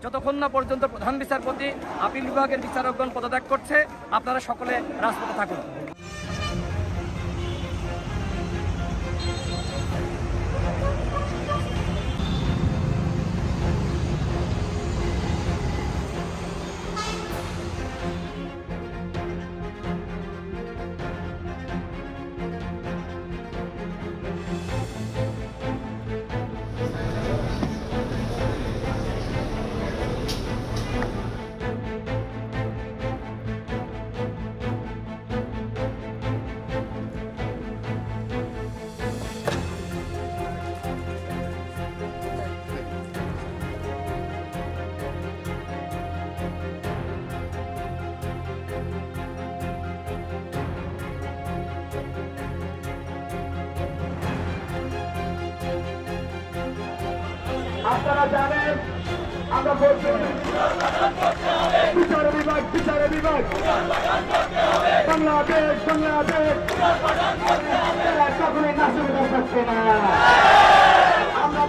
যতক্ষণ না পর্যন্ত প্রধান বিচারপতি আপিল বিভাগের বিচারকগণ পদত্যাগ করছে, আপনারা সকলে রাজপথে থাকুন। আপনারা জানেন আমরা বলছি বিচার বিভাগ বাংলাদেশ কখনোই নাচতে থাকছে না। আমরা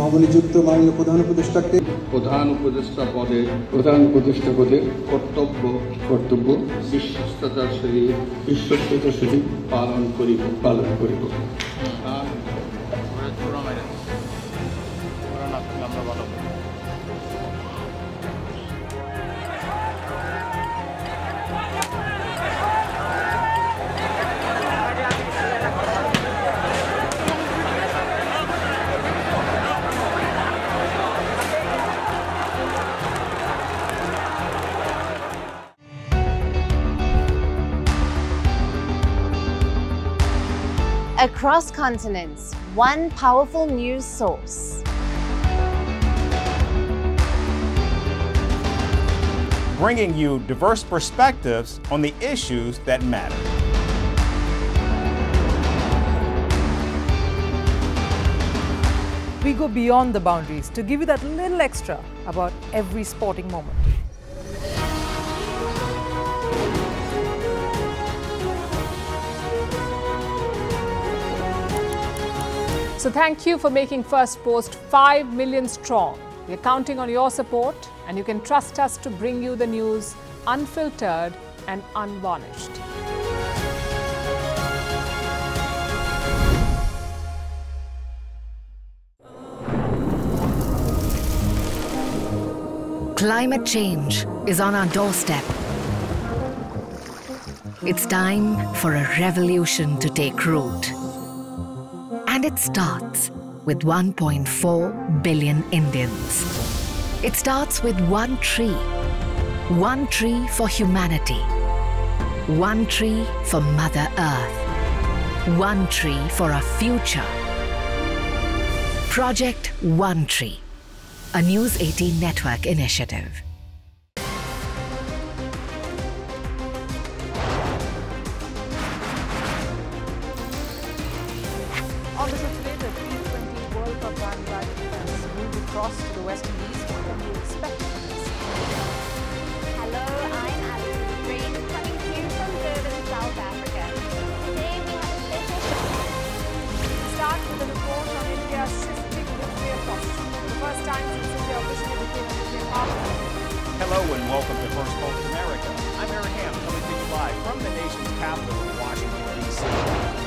নবনিযুক্ত মাননীয় প্রধান উপদেষ্টাকে প্রধান উপদেষ্টা পদে কর্তব্য বিশ্বস্ততার সহিত পালন করিব। Across continents, one powerful news source. Bringing you diverse perspectives on the issues that matter. We go beyond the boundaries to give you that little extra about every sporting moment. So thank you for making First Post 5 million strong. We're counting on your support, and you can trust us to bring you the news unfiltered and unvarnished. Climate change is on our doorstep. It's time for a revolution to take root. And it starts with 1.4 billion Indians. It starts with one tree. One tree for humanity. One tree for Mother Earth. One tree for a future. Project One Tree, a News 18 network initiative. On the show today, the T20 World Cup bandwagon has moved across to the West Indies. What can we expect from this? Hello, I'm Alison Green, coming to you from Durban, South Africa. Today we have a special show. Start with a report on India's shifting nuclear posture. For the first time since India officially became a nuclear power. Hello and welcome to First Post America. I'm Aaron Ham, coming to you live from the nation's capital in Washington, D.C.